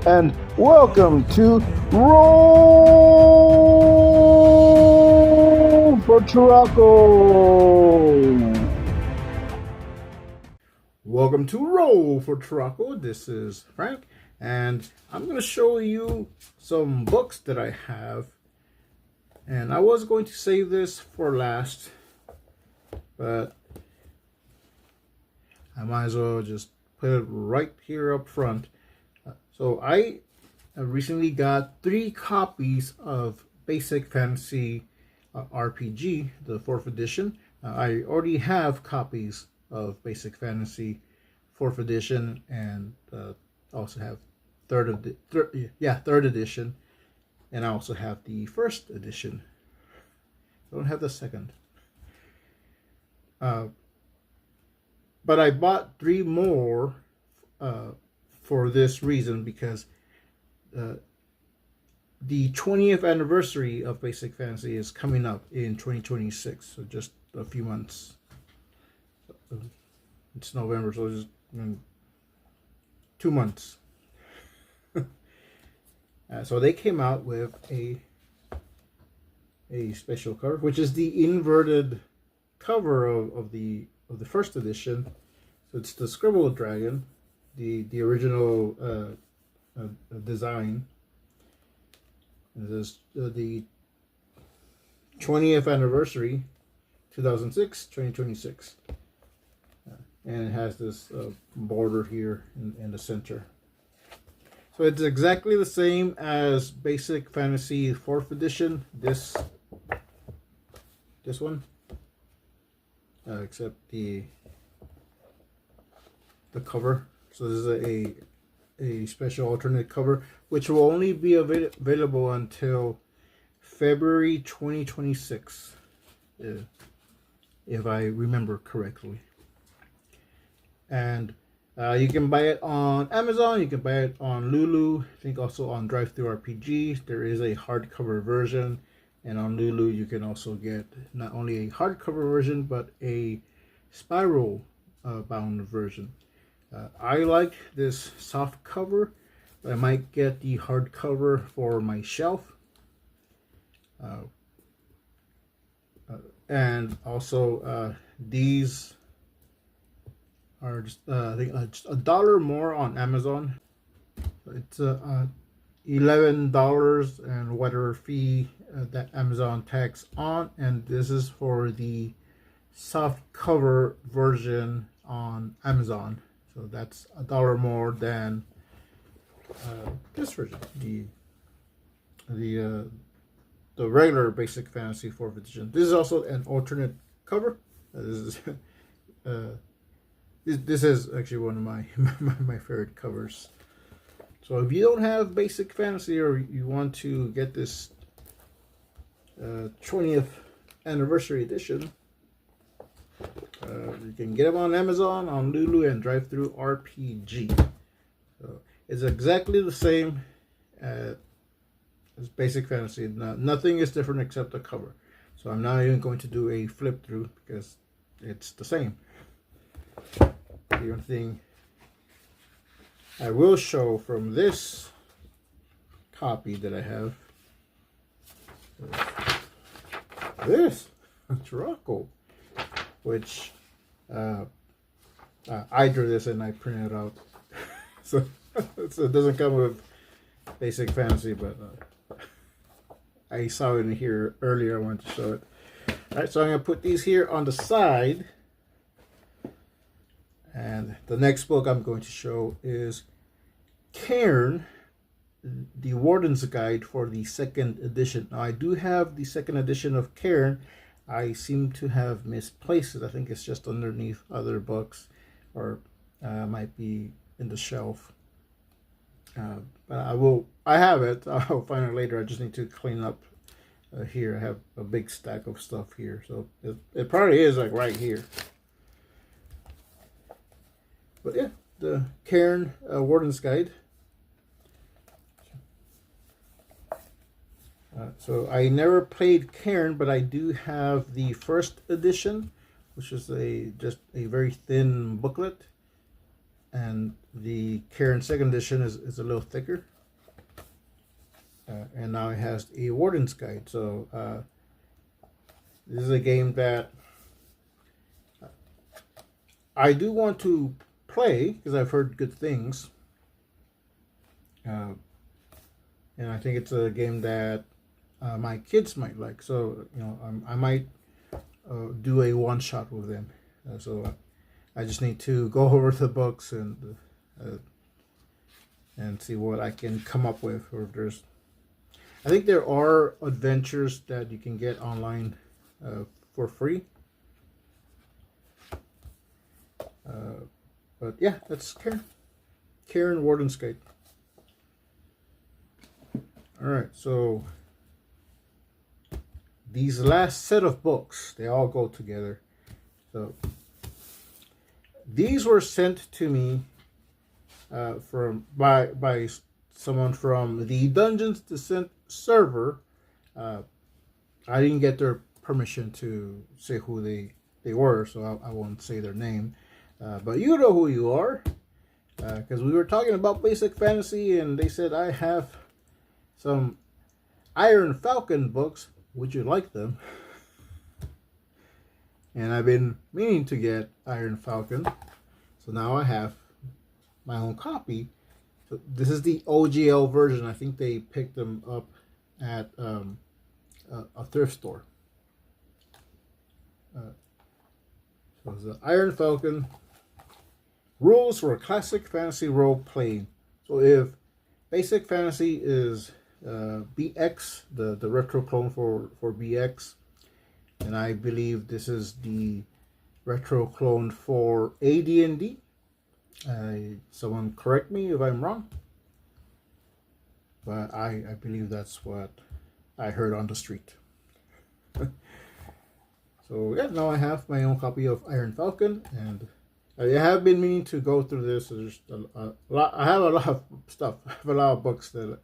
and welcome to Roll For Turaco. Welcome to Roll For Turaco. This is Frank, and I'm going to show you some books that I have. And I was going to save this for last, but I might as well just put it right here up front. So I recently got 3 copies of Basic Fantasy RPG, the 4th edition. I already have copies of Basic Fantasy 4th edition, and also have third edition, and I also have the 1st edition. I don't have the 2nd. But I bought 3 more for this reason, because the 20th anniversary of Basic Fantasy is coming up in 2026, so just a few months. It's November, so just 2 months. So they came out with a special cover, which is the inverted cover of the 1st edition. So it's the Scribble Dragon, the original design. This is the 20th anniversary, 2006, 2026. And it has this border here in the center. So it's exactly the same as Basic Fantasy 4th edition, this one, except the cover. So this is a special alternate cover, which will only be available until February 2026, if I remember correctly. And you can buy it on Amazon, you can buy it on Lulu, I think also on RPG. There is a hardcover version, and on Lulu you can also get not only a hardcover version, but a spiral bound version. I like this soft cover, but I might get the hardcover for my shelf. And also these are just I think just $1 more on Amazon. It's $11 and whatever fee that Amazon tax on, and this is for the soft cover version on Amazon. So that's $1 more than this version, the regular Basic Fantasy 4th edition. This is also an alternate cover. This is actually one of my favorite covers. So if you don't have Basic Fantasy, or you want to get this 20th anniversary edition, you can get them on Amazon, on Lulu, and RPG. So it's exactly the same as Basic Fantasy. Nothing is different except the cover. So I'm not even going to do a flip through, because it's the same. The only thing I will show from this copy that I have is this Turaco, which I drew this and I printed it out. So it doesn't come with Basic Fantasy, but I saw it in here earlier. I wanted to show it. Alright, so I'm going to put these here on the side. And the next book I'm going to show is Cairn, the Warden's Guide for the 2nd edition. Now, I do have the 2nd edition of Cairn. I seem to have misplaced it. I think it's just underneath other books, or might be in the shelf. But I have it. I'll find it later. I just need to clean up here. I have a big stack of stuff here. So it probably is like right here. But yeah, the Cairn Warden's Guide. So I never played Cairn, but I do have the 1st edition, which is just a very thin booklet, and the Cairn 2nd edition is a little thicker. and now it has a Warden's Guide. So this is a game that I do want to play because I've heard good things, and I think it's a game that my kids might like. So I might do a one shot with them. So I just need to go over the books and see what I can come up with. Or I think there are adventures that you can get online for free. But yeah, that's Karen Warden's Guide. Alright, so these last set of books, they all go together. So these were sent to me by someone from the Dungeons Descent server. I didn't get their permission to say who they were, so I won't say their name. But you know who you are, because we were talking about basic fantasy, and they said, I have some Iron Falcon books. Would you like them? And I've been meaning to get Iron Falcon, so now I have my own copy. So this is the OGL version. I think they picked them up at a thrift store. So it's the Iron Falcon. Rules for classic fantasy role playing. So if basic fantasy is BX, the retro clone for BX, and I believe this is the retro clone for AD&D. Someone correct me if I'm wrong, but I believe that's what I heard on the street. So yeah, now I have my own copy of Iron Falcon, and I have been meaning to go through this. There's a lot. I have a lot of stuff. I have a lot of books that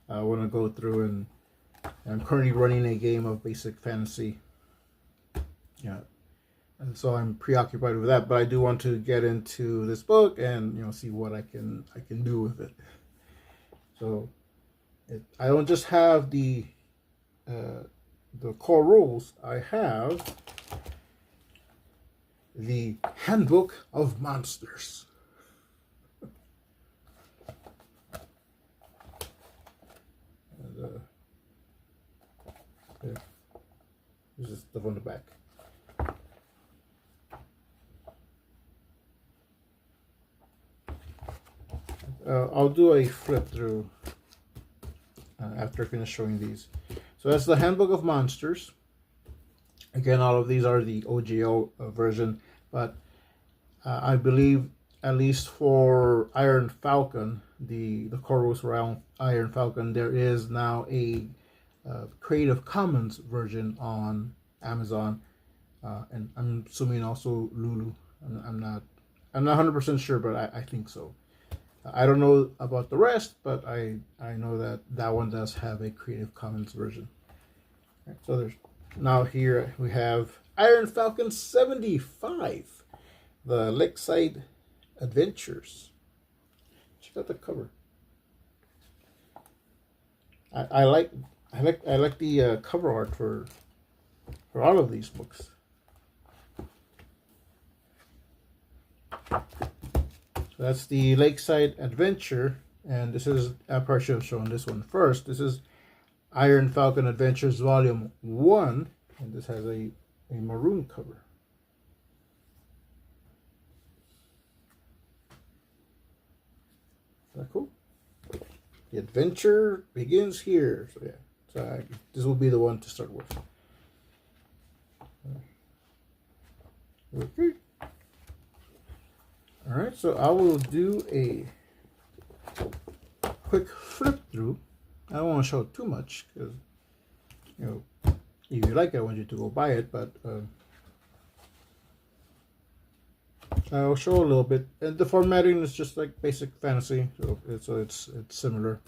I want to go through, and I'm currently running a game of basic fantasy. Yeah, and so I'm preoccupied with that. But I do want to get into this book and see what I can do with it. So I don't just have the core rules. I have the Handbook of Monsters. And, there's just stuff on the back. I'll do a flip through after I finish showing these. So that's the Handbook of Monsters. Again, all of these are the OGO version, but I believe at least for Iron Falcon, the core rules around Iron Falcon, there is now a Creative Commons version on Amazon, and I'm assuming also Lulu. I'm not 100% sure, but I think so. I don't know about the rest, but I know that one does have a Creative Commons version. Right, so there's now here we have Iron Falcon 75, the Lakeside Adventures. Check out the cover. I like the cover art for all of these books. So that's the Lakeside Adventure, and this is, I probably should have shown this one first. This is Iron Falcon Adventures Volume 1, and this has a maroon cover. Is that cool? The adventure begins here. So yeah, so this will be the one to start with. Okay. All right, so I will do a quick flip through. I don't want to show too much because, if you like it, I want you to go buy it, but I'll show a little bit. And the formatting is just like basic fantasy, so it's similar. All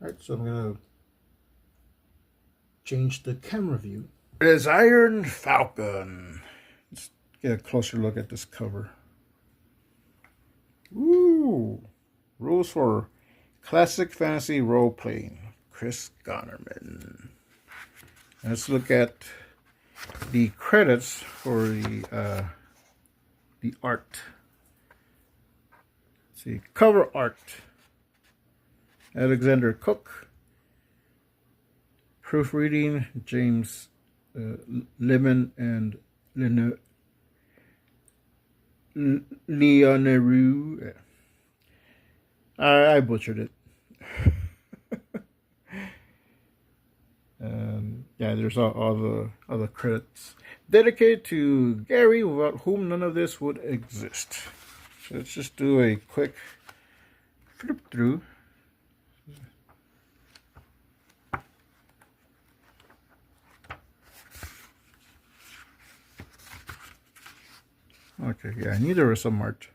right, so I'm gonna change the camera view. There's Iron Falcon. Let's get a closer look at this cover. Ooh, rules for classic fantasy role playing. Chris Gonnerman. Let's look at the credits for the art. Let's see, cover art. Alexander Cook. Proofreading, James Lemon and Leoneru. I butchered it. Yeah, there's all the other credits dedicated to Gary, without whom none of this would exist. So let's just do a quick flip through. Okay, yeah, I knew there was some art.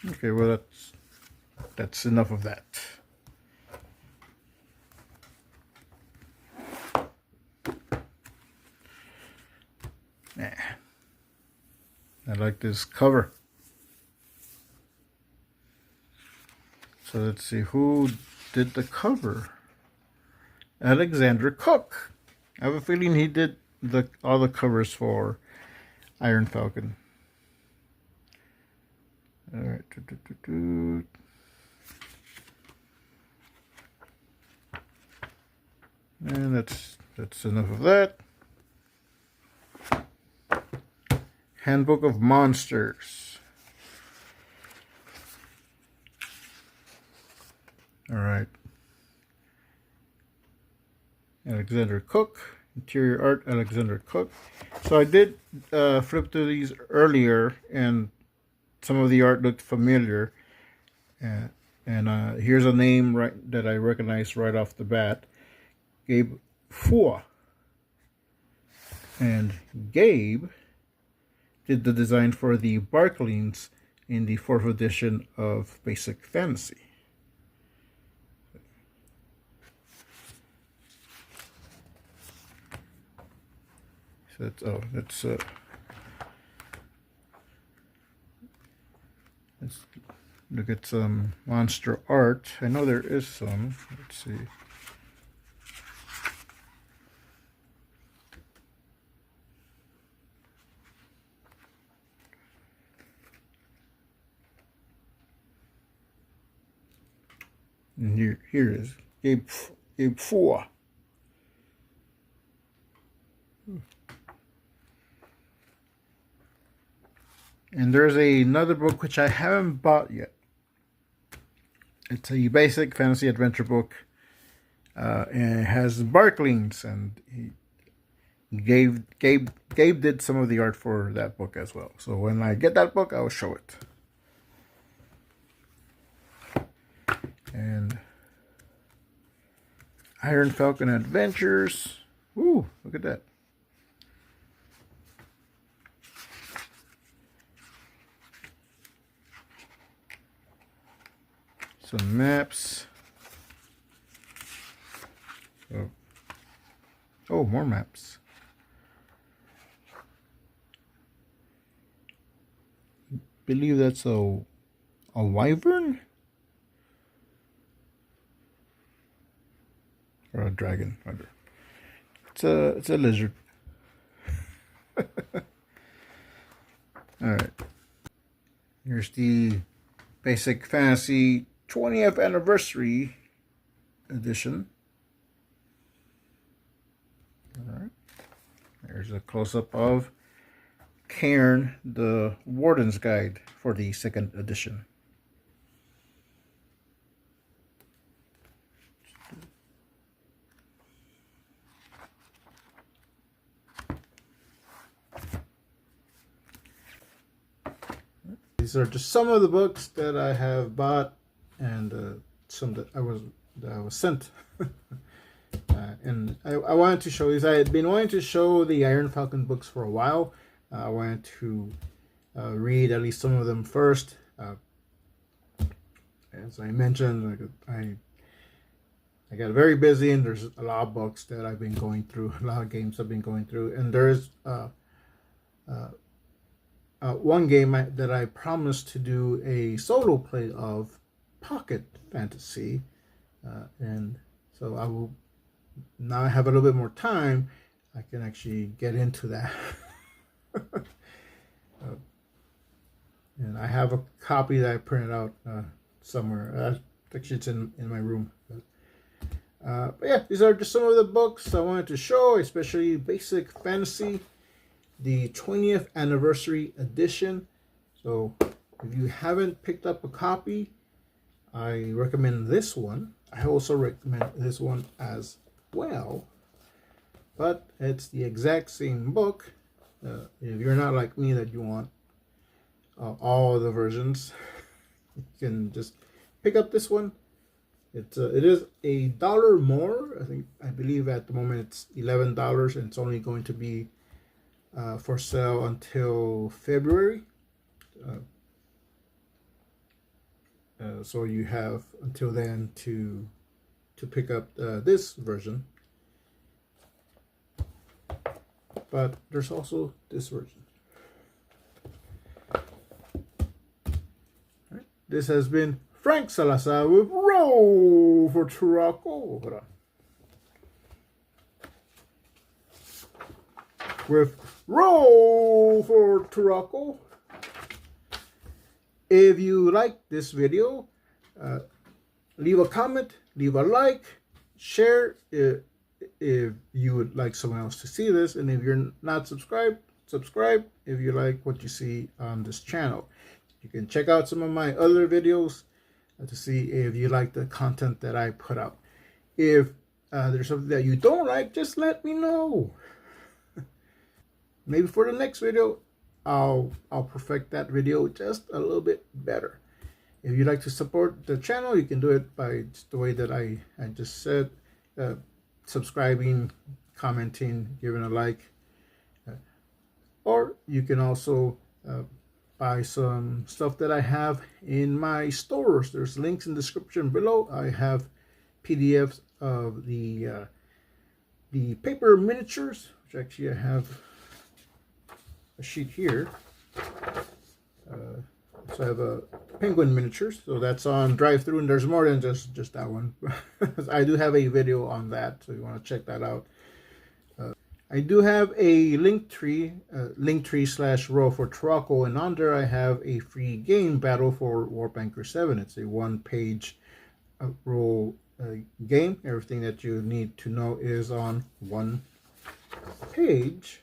Okay, well that's enough of that. Yeah. I like this cover. So let's see who did the cover. Alexander Cook. I have a feeling he did all the covers for Iron Falcon. All right. And that's enough of that. Handbook of Monsters. All right. Alexander Cook. Interior art, Alexander Cook. So I did flip through these earlier, and some of the art looked familiar. And here's a name that I recognize right off the bat. Gabe Fua. And Gabe did the design for the Barklings in the 4th edition of Basic Fantasy. So let's look at some monster art. I know there is some. Let's see. And here is Gabe Fua. And there's another book which I haven't bought yet. It's a basic fantasy adventure book, and it has Barklings, and Gabe did some of the art for that book as well. So when I get that book, I will show it. And Iron Falcon Adventures. Ooh, look at that. Some maps. Oh, more maps. I believe that's a wyvern or a dragon. It's a lizard. All right. Here's the Basic Fantasy 20th Anniversary Edition. All right. There's a close-up of Cairn, the Warden's Guide for the 2nd edition. These are just some of the books that I have bought, and some that I was sent. And I wanted to show these. I had been wanting to show the Iron Falcon books for a while. I wanted to read at least some of them first. As I mentioned, I got very busy, and there's a lot of books that I've been going through, a lot of games I've been going through, and there's one game that I promised to do a solo play of, Pocket Fantasy, and so I will now I have a little bit more time. I can actually get into that. And I have a copy that I printed out somewhere. Actually, it's in my room. But yeah, these are just some of the books I wanted to show, especially Basic Fantasy, the 20th anniversary edition. So if you haven't picked up a copy, I recommend this one. I also recommend this one as well. But it's the exact same book. If you're not like me that you want all the versions, you can just pick up this one. It is $1 more. I believe at the moment it's $11, and it's only going to be for sale until February. So you have until then to pick up this version. But there's also this version. Right. This has been Frank Salazar with Roll for Turaco. With Roll for Turaco. If you like this video, leave a comment, leave a like, share if you would like someone else to see this, and if you're not subscribed, subscribe if you like what you see on this channel. You can check out some of my other videos to see if you like the content that I put out. If there's something that you don't like, just let me know. Maybe for the next video, I'll perfect that video just a little bit better. If you'd like to support the channel, you can do it by the way that I just said, subscribing, commenting, giving a like, or you can also buy some stuff that I have in my stores. There's links in the description below. I have PDFs of the paper miniatures, which actually I have a sheet here. So I have a penguin miniatures, so that's on drive-through, and there's more than just that one. I do have a video on that, so you want to check that out. I do have a Linktree / Roll for Turaco, and on there I have a free game, Battle for Warbanker 7. It's a one-page role game. Everything that you need to know is on one page.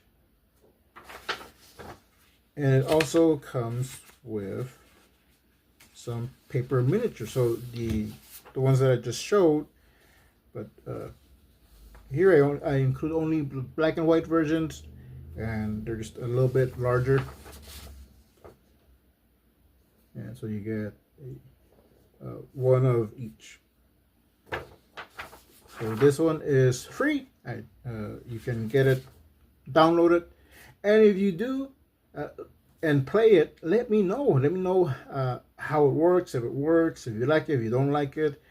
And it also comes with some paper miniatures. So the ones that I just showed, but here I include only black and white versions, and they're just a little bit larger. And so you get one of each. So this one is free. You can get it, download it, and if you do and play it, let me know. Let me know how it works, if you like it, if you don't like it.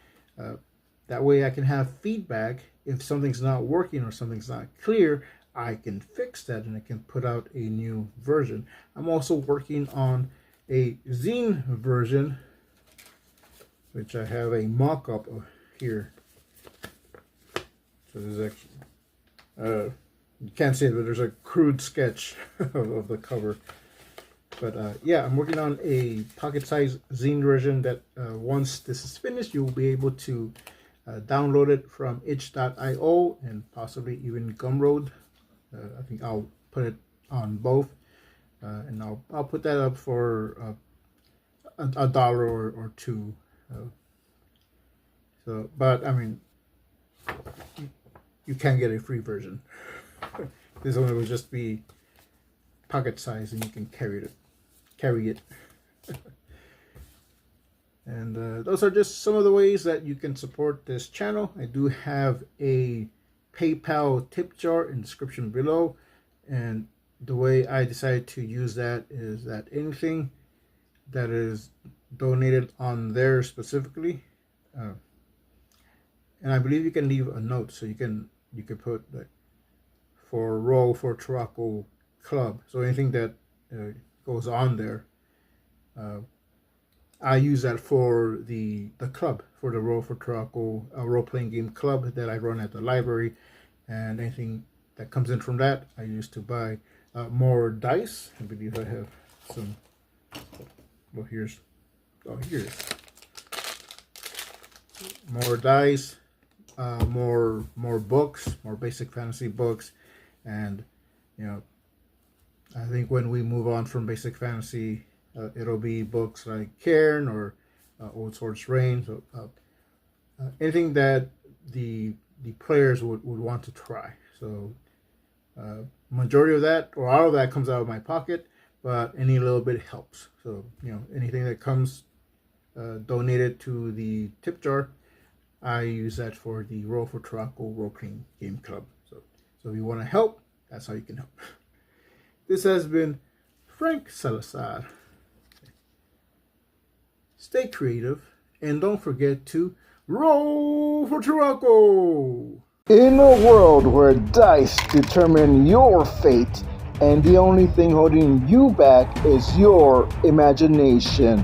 That way I can have feedback. If something's not working or something's not clear, I can fix that and I can put out a new version. I'm also working on a zine version, which I have a mock-up of here. So there's actually, you can't see it, but there's a crude sketch of the cover. But yeah, I'm working on a pocket-sized zine version that once this is finished, you'll be able to download it from itch.io and possibly even Gumroad. I think I'll put it on both, and I'll put that up for $1 or $2. So, but I mean, you can get a free version. This one will just be pocket size, and you can carry it. And those are just some of the ways that you can support this channel. I do have a PayPal tip jar in the description below, and the way I decided to use that is that anything that is donated on there specifically, and I believe you can leave a note, so you can put like for Roll for Turaco Club. So anything that goes on there. I use that for the club, for the Roll For Turaco role-playing game club that I run at the library, and anything that comes in from that I use to buy more dice. I believe I have some. Well, here's more dice, more books, more basic fantasy books, and I think when we move on from basic fantasy, it'll be books like Cairn or Old Swords Reign. So anything that the players would want to try. So majority of that, or all of that, comes out of my pocket, but any little bit helps. So anything that comes donated to the tip jar, I use that for the Roll For Turaco role-playing game club. So if you want to help, that's how you can help. This has been Frank Salazar. Stay creative, and don't forget to roll for Turaco! In a world where dice determine your fate, and the only thing holding you back is your imagination,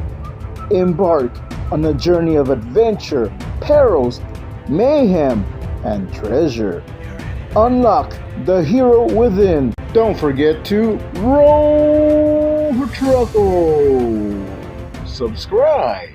embark on a journey of adventure, perils, mayhem, and treasure. Unlock the hero within. Don't forget to roll for Turaco. Subscribe.